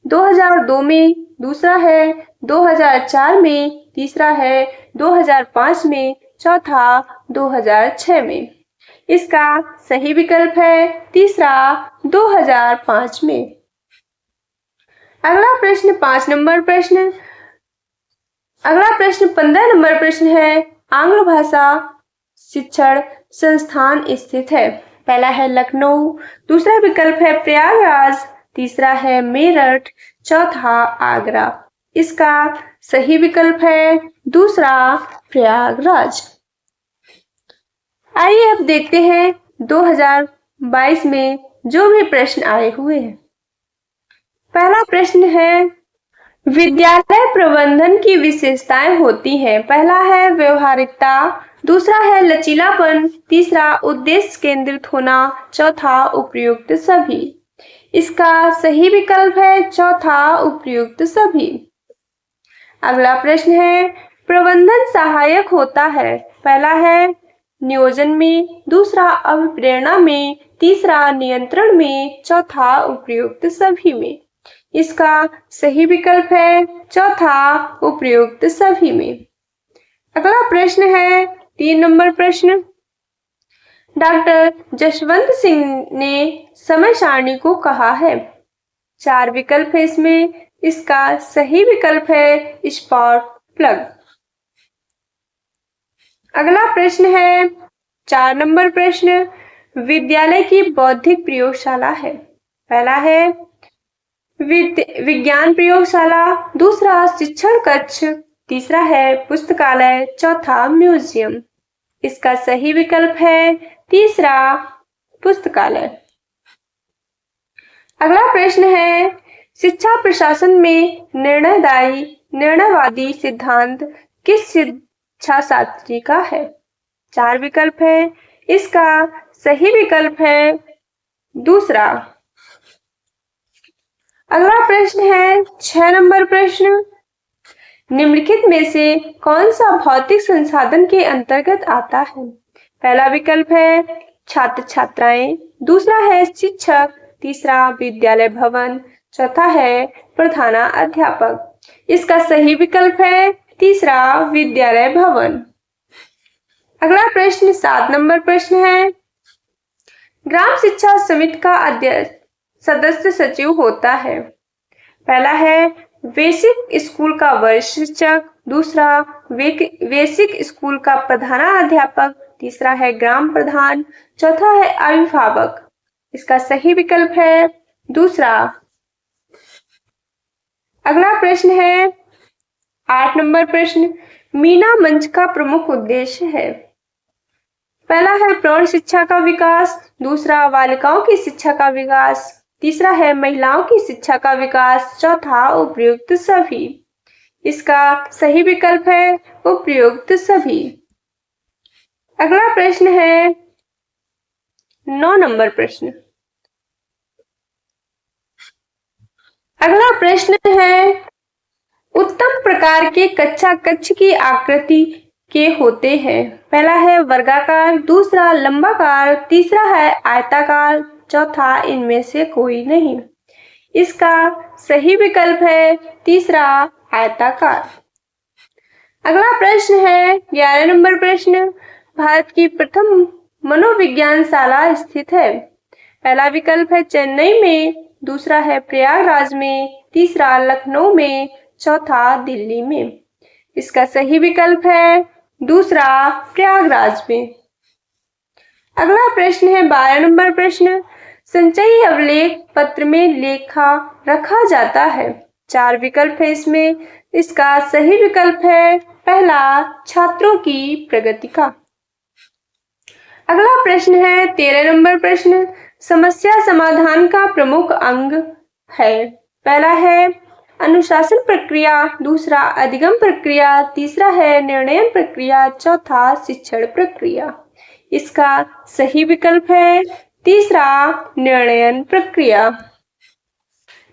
2002 में, दूसरा है 2004 में, तीसरा है 2005 में, चौथा 2006 में। इसका सही विकल्प है तीसरा 2005 में। अगला प्रश्न 5 नंबर प्रश्न, अगला प्रश्न 15 नंबर प्रश्न है आंग्ल भाषा शिक्षण संस्थान स्थित है। पहला है लखनऊ, दूसरा विकल्प है प्रयागराज, तीसरा है मेरठ, चौथा आगरा। इसका सही विकल्प है दूसरा प्रयागराज। आइए अब देखते हैं 2022 में जो भी प्रश्न आए हुए हैं। पहला प्रश्न है विद्यालय प्रबंधन की विशेषताएं होती हैं। पहला है व्यवहारिकता, दूसरा है लचीलापन, तीसरा उद्देश्य केंद्रित होना, चौथा उपयुक्त सभी। इसका सही विकल्प है चौथा उपयुक्त सभी। अगला प्रश्न है प्रबंधन सहायक होता है। पहला है नियोजन में, दूसरा अभिप्रेरणा में, तीसरा नियंत्रण में, चौथा उपयुक्त सभी में। इसका सही विकल्प है चौथा उपयुक्त सभी में। अगला प्रश्न है 3 नंबर प्रश्न, डॉक्टर जसवंत सिंह ने समय सारणी को कहा है। 4 विकल्प है इसमें, इसका सही विकल्प है स्पार्क प्लग। अगला प्रश्न है 4 नंबर प्रश्न, विद्यालय की बौद्धिक प्रयोगशाला है। पहला है विज्ञान प्रयोगशाला, दूसरा शिक्षण कक्ष, तीसरा है पुस्तकालय, चौथा म्यूजियम। इसका सही विकल्प है तीसरा पुस्तकालय। अगला प्रश्न है शिक्षा प्रशासन में निर्णयवादी सिद्धांत किस शिक्षा शास्त्री का है। 4 विकल्प है, इसका सही विकल्प है दूसरा। अगला प्रश्न है 6 नंबर प्रश्न, निम्नलिखित में से कौन सा भौतिक संसाधन के अंतर्गत आता है। पहला विकल्प है छात्र छात्राएं, दूसरा है शिक्षक, तीसरा विद्यालय भवन, चौथा है प्रधानाध्यापक। इसका सही विकल्प है तीसरा विद्यालय भवन। अगला प्रश्न 7 नंबर प्रश्न है ग्राम शिक्षा समिति का अध्यक्ष सदस्य सचिव होता है। पहला है बेसिक स्कूल का वरिष्ठ शिक्षक, दूसरा बेसिक स्कूल का प्रधानाध्यापक, तीसरा है ग्राम प्रधान, चौथा है अभिभावक। इसका सही विकल्प है दूसरा। अगला प्रश्न है 8 नंबर प्रश्न, मीना मंच का प्रमुख उद्देश्य है। पहला है प्रौढ़ शिक्षा का विकास, दूसरा बालिकाओं की शिक्षा का विकास, तीसरा है महिलाओं की शिक्षा का विकास, चौथा उपयुक्त सभी। इसका सही विकल्प है उपयुक्त सभी। अगला प्रश्न है 9 नंबर प्रश्न। अगला प्रश्न है उत्तम प्रकार के कक्षा कक्ष की आकृति के होते हैं। पहला है वर्गाकार, दूसरा लंबाकार, तीसरा है आयताकार, चौथा इनमें से कोई नहीं। इसका सही विकल्प है तीसरा आयताकार। अगला प्रश्न है 11 नंबर प्रश्न। भारत की प्रथम मनोविज्ञानशाला स्थित है। पहला विकल्प है चेन्नई में, दूसरा है प्रयागराज में, तीसरा लखनऊ में, चौथा दिल्ली में। इसका सही विकल्प है दूसरा प्रयागराज में। अगला प्रश्न है 12 नंबर प्रश्न। संचयी अभिलेख पत्र में लेखा रखा जाता है। 4 विकल्प है इसमें। इसका सही विकल्प है पहला छात्रों की प्रगति का। अगला प्रश्न है 13 नंबर प्रश्न। समस्या समाधान का प्रमुख अंग है। पहला है अनुशासन प्रक्रिया, दूसरा अधिगम प्रक्रिया, तीसरा है निर्णय प्रक्रिया, चौथा शिक्षण प्रक्रिया। इसका सही विकल्प है तीसरा निर्णय प्रक्रिया।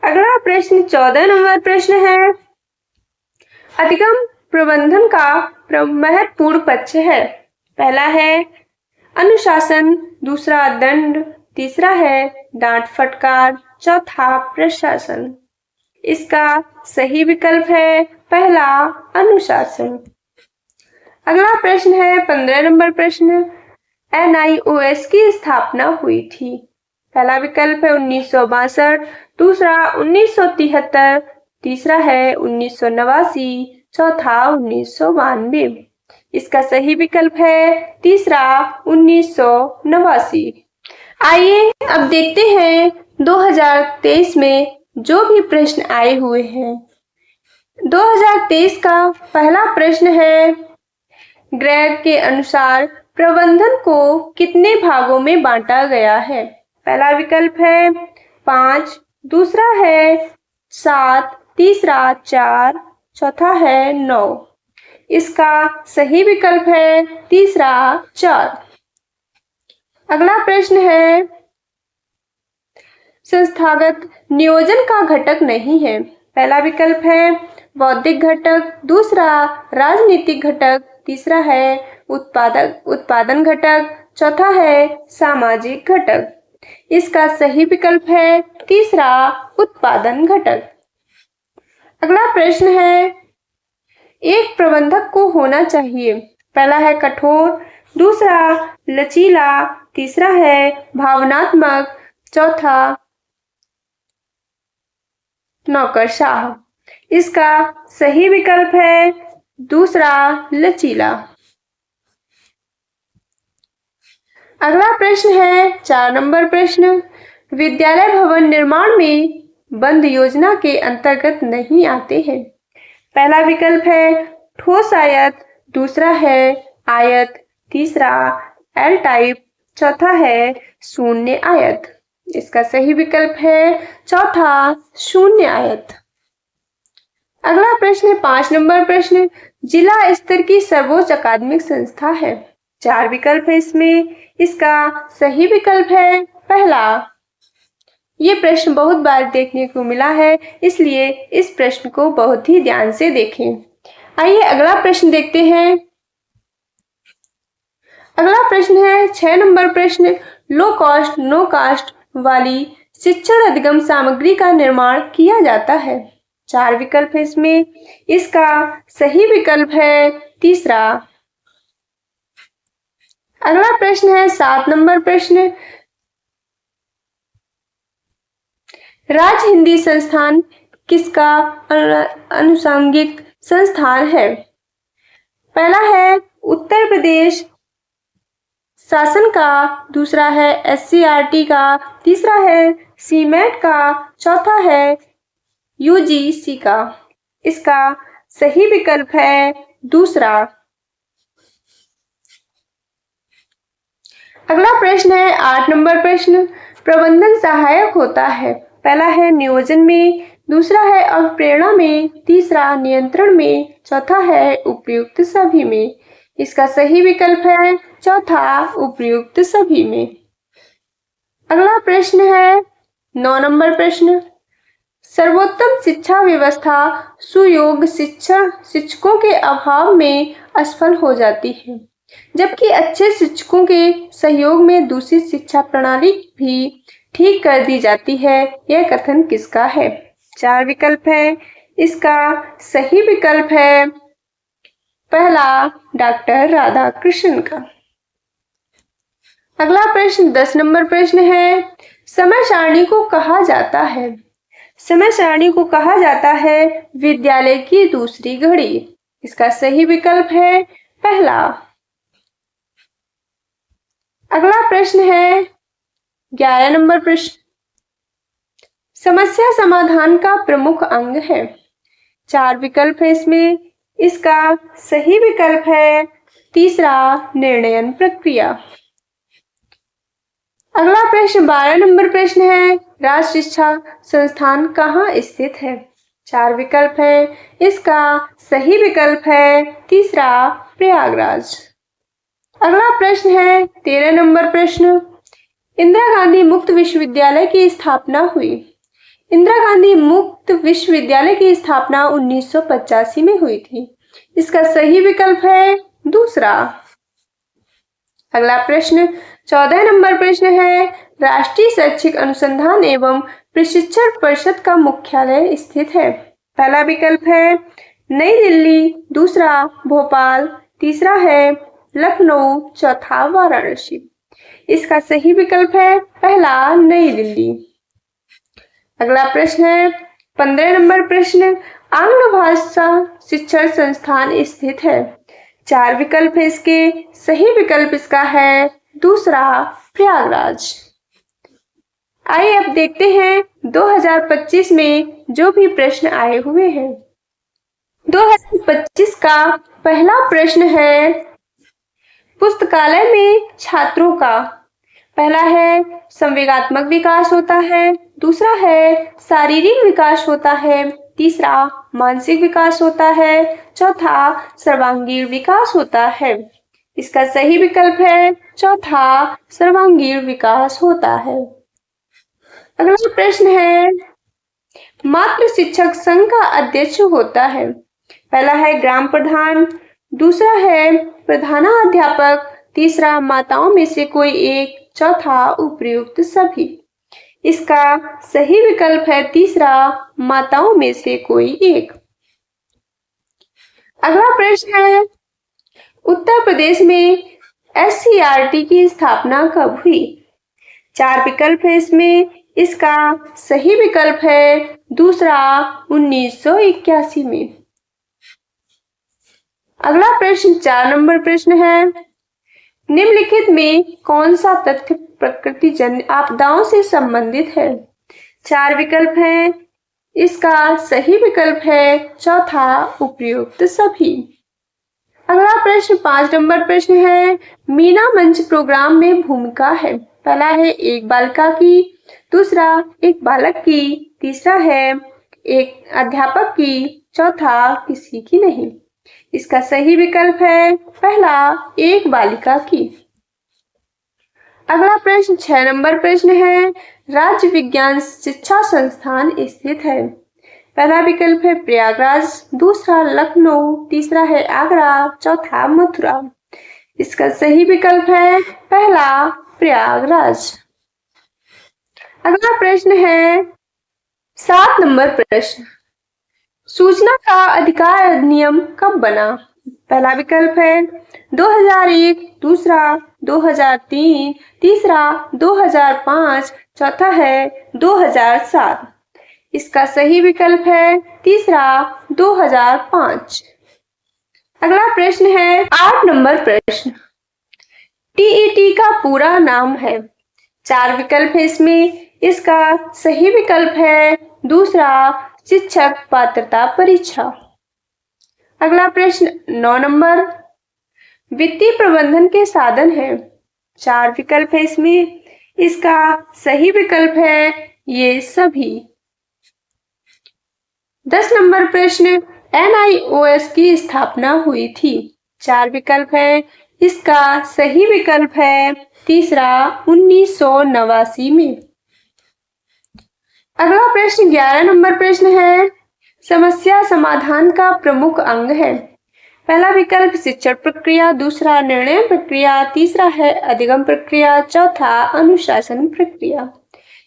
अगला प्रश्न 14 नंबर प्रश्न है अधिगम प्रबंधन का महत्वपूर्ण पक्ष है। पहला है अनुशासन, दूसरा दंड, तीसरा है डांट फटकार, चौथा प्रशासन। इसका सही विकल्प है पहला अनुशासन। अगला प्रश्न है 15 नंबर प्रश्न। NIOS की स्थापना हुई थी। पहला विकल्प है 1962, दूसरा 1973, तीसरा है 1989, चौथा 1992। इसका सही विकल्प है तीसरा 1989। आइए अब देखते हैं 2023 में जो भी प्रश्न आए हुए हैं। 2023 का पहला प्रश्न है ग्रेग के अनुसार प्रबंधन को कितने भागों में बांटा गया है। पहला विकल्प है 5, दूसरा है 7, तीसरा 4, चौथा है 9। इसका सही विकल्प है तीसरा 4। अगला प्रश्न है संस्थागत नियोजन का घटक नहीं है। पहला विकल्प है बौद्धिक घटक, दूसरा राजनीतिक घटक, तीसरा है उत्पादन घटक, चौथा है सामाजिक घटक। इसका सही विकल्प है तीसरा उत्पादन घटक। अगला प्रश्न है एक प्रबंधक को होना चाहिए। पहला है कठोर, दूसरा लचीला, तीसरा है भावनात्मक, चौथा नौकरशाह। इसका सही विकल्प है दूसरा लचीला। अगला प्रश्न है 4 नंबर प्रश्न। विद्यालय भवन निर्माण में बंद योजना के अंतर्गत नहीं आते हैं। पहला विकल्प है ठोस आयत, दूसरा है आयत, तीसरा एल टाइप, चौथा है शून्य आयत। इसका सही विकल्प है चौथा शून्य आयत। अगला प्रश्न 5 नंबर प्रश्न। जिला स्तर की सर्वोच्च अकादमिक संस्था है। 4 विकल्प है इसमें। इसका सही विकल्प है पहला। ये प्रश्न बहुत बार देखने को मिला है, इसलिए इस प्रश्न को बहुत ही ध्यान से देखें। आइए अगला प्रश्न देखते हैं। अगला प्रश्न है 6 नंबर प्रश्न। लो कॉस्ट नो कास्ट वाली शिक्षण अधिगम सामग्री का निर्माण किया जाता है। 4 विकल्प है इसमें। इसका सही विकल्प है तीसरा। अगला प्रश्न है 7 नंबर प्रश्न। राज्य हिंदी संस्थान किसका अनुषंगिक संस्थान है। पहला है उत्तर प्रदेश शासन का, दूसरा है SCRT का, तीसरा है सीमेट का, चौथा है UGC का। इसका सही विकल्प है दूसरा। अगला प्रश्न है 8 नंबर प्रश्न। प्रबंधन सहायक होता है। पहला है नियोजन में, दूसरा है अवप्रेरणा में, तीसरा नियंत्रण में, चौथा है उपयुक्त सभी में। इसका सही विकल्प है चौथा उपयुक्त सभी में। अगला प्रश्न है 9 नंबर प्रश्न। सर्वोत्तम शिक्षा व्यवस्था सुयोग्य शिक्षकों के अभाव में असफल हो जाती है, जबकि अच्छे शिक्षकों के सहयोग में दूसरी शिक्षा प्रणाली भी ठीक कर दी जाती है, यह कथन किसका है? 4 विकल्प है। इसका सही विकल्प है पहला, डॉक्टर राधाकृष्णन का। अगला प्रश्न 10 नंबर प्रश्न है, समय सारणी को कहा जाता है? समय सारणी को कहा जाता है विद्यालय की दूसरी घड़ी। इसका सही विकल्प है पहला। अगला प्रश्न है 11 नंबर प्रश्न, समस्या समाधान का प्रमुख अंग है। 4 विकल्प है इसमें। इसका सही विकल्प है तीसरा, निर्णयन प्रक्रिया। अगला प्रश्न 12 नंबर प्रश्न है, राष्ट्रीय शिक्षा संस्थान कहाँ स्थित है? 4 विकल्प है। इसका सही विकल्प है तीसरा, प्रयागराज। अगला प्रश्न है 13 नंबर प्रश्न, इंदिरा गांधी मुक्त विश्वविद्यालय की स्थापना हुई। इंदिरा गांधी मुक्त विश्वविद्यालय की स्थापना 1985 में हुई थी। इसका सही विकल्प है दूसरा। अगला प्रश्न 14 नंबर प्रश्न है, राष्ट्रीय शैक्षिक अनुसंधान एवं प्रशिक्षण परिषद का मुख्यालय स्थित है। पहला विकल्प है नई दिल्ली, दूसरा भोपाल, तीसरा है लखनऊ, चौथा वाराणसी। इसका सही विकल्प है पहला, नई दिल्ली। अगला प्रश्न है 15 नंबर प्रश्न, आंग्ल भाषा शिक्षण संस्थान स्थित है। 4 विकल्प है इसके। सही विकल्प इसका है दूसरा, प्रयागराज। आइए अब देखते हैं 2025 में जो भी प्रश्न आए हुए हैं। 2025 का पहला प्रश्न है, पुस्तकालय में छात्रों का पहला है संवेगात्मक विकास होता है, दूसरा है शारीरिक विकास होता है, तीसरा मानसिक विकास होता है, चौथा सर्वांगीण विकास होता है। इसका सही विकल्प है चौथा, सर्वांगीण विकास होता है। अगला प्रश्न है, मातृ शिक्षक संघ का अध्यक्ष होता है। पहला है ग्राम प्रधान, दूसरा है प्रधानाध्यापक, तीसरा माताओं में से कोई एक, चौथा उपर्युक्त सभी। इसका सही विकल्प है तीसरा, माताओं में से कोई एक। अगला प्रश्न है, उत्तर प्रदेश में SCERT की स्थापना कब हुई? 4 विकल्प है इसमें। इसका सही विकल्प है दूसरा, 1981 में। अगला प्रश्न 4 नंबर प्रश्न है, निम्नलिखित में कौन सा तथ्य प्रकृतिजन्य आपदाओं से संबंधित है? 4 विकल्प है। इसका सही विकल्प है चौथा, उपर्युक्त सभी। अगला प्रश्न 5 नंबर प्रश्न है, मीना मंच प्रोग्राम में भूमिका है। पहला है एक बालिका की, दूसरा एक बालक की, तीसरा है एक अध्यापक की, चौथा किसी की नहीं। इसका सही विकल्प है पहला, एक बालिका की। अगला प्रश्न 6 नंबर प्रश्न है, राज्य विज्ञान शिक्षा संस्थान स्थित है। पहला विकल्प है प्रयागराज, दूसरा लखनऊ, तीसरा है आगरा, चौथा मथुरा। इसका सही विकल्प है पहला, प्रयागराज। अगला प्रश्न है 7 नंबर प्रश्न, सूचना का अधिकार अधिनियम कब बना? पहला विकल्प है 2001, दूसरा 2003, तीसरा 2005, चौथा है 2007। इसका सही विकल्प है तीसरा, 2005। अगला प्रश्न है 8 नंबर प्रश्न, TET का पूरा नाम है। 4 विकल्प है इसमें। इसका सही विकल्प है दूसरा, शिक्षक पात्रता परीक्षा। अगला प्रश्न 9 नंबर, वित्तीय प्रबंधन के साधन है। 4 विकल्प है इसमें। इसका सही विकल्प है ये सभी। 10 नंबर प्रश्न, NIOS की स्थापना हुई थी। 4 विकल्प है। इसका सही विकल्प है तीसरा, 1989 में। अगला प्रश्न 11 नंबर प्रश्न है, समस्या समाधान का प्रमुख अंग है। पहला विकल्प शिक्षण प्रक्रिया, दूसरा निर्णय प्रक्रिया, तीसरा है अधिगम प्रक्रिया, चौथा अनुशासन प्रक्रिया।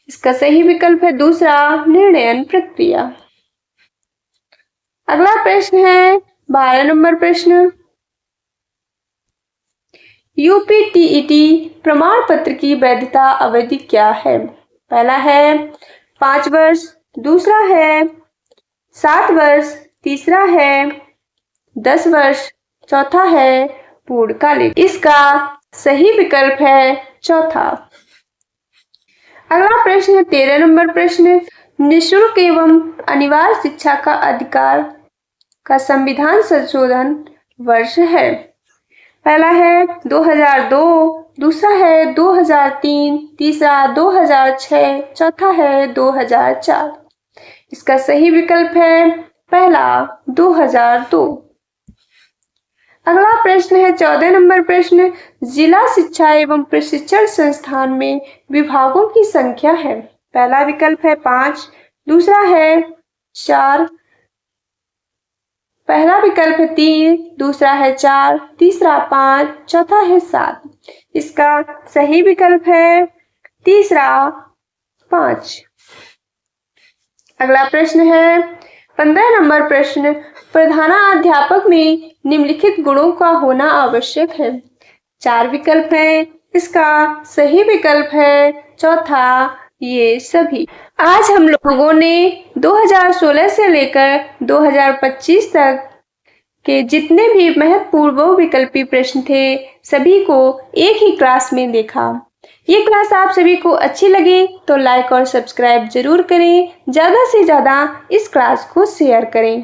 इसका सही विकल्प है दूसरा, निर्णयन प्रक्रिया। अगला प्रश्न है 12 नंबर प्रश्न। यूपीटीईटी प्रमाण पत्र की वैधता अवधि क्या है? पहला है 5 वर्ष, दूसरा है 7 वर्ष, तीसरा है 10 वर्ष, चौथा है पूर्णकालिक। इसका सही विकल्प है चौथा। अगला प्रश्न है 13 नंबर प्रश्न। निःशुल्क एवं अनिवार्य शिक्षा का अधिकार का संविधान संशोधन वर्ष है। पहला है 2002, दूसरा है 2003, तीसरा 2006, चौथा है 2004। इसका सही विकल्प है पहला 2002। अगला प्रश्न है 14 नंबर प्रश्न। जिला शिक्षा एवं प्रशिक्षण संस्थान में विभागों की संख्या है। पहला विकल्प है 5, दूसरा है 4, पहला विकल्प है 3, दूसरा है 4, तीसरा 5, चौथा है 7। इसका सही विकल्प है तीसरा 5। अगला प्रश्न है 15 नंबर प्रश्न। प्रधानाध्यापक में निम्नलिखित गुणों का होना आवश्यक है। 4 विकल्प हैं। इसका सही विकल्प है चौथा, ये सभी। आज हम लोगों ने 2016 से लेकर 2025 तक के जितने भी महत्वपूर्ण बहुविकल्पी प्रश्न थे सभी को एक ही क्लास में देखा। ये क्लास आप सभी को अच्छी लगी तो लाइक और सब्सक्राइब जरूर करें। ज़्यादा से ज़्यादा इस क्लास को शेयर करें।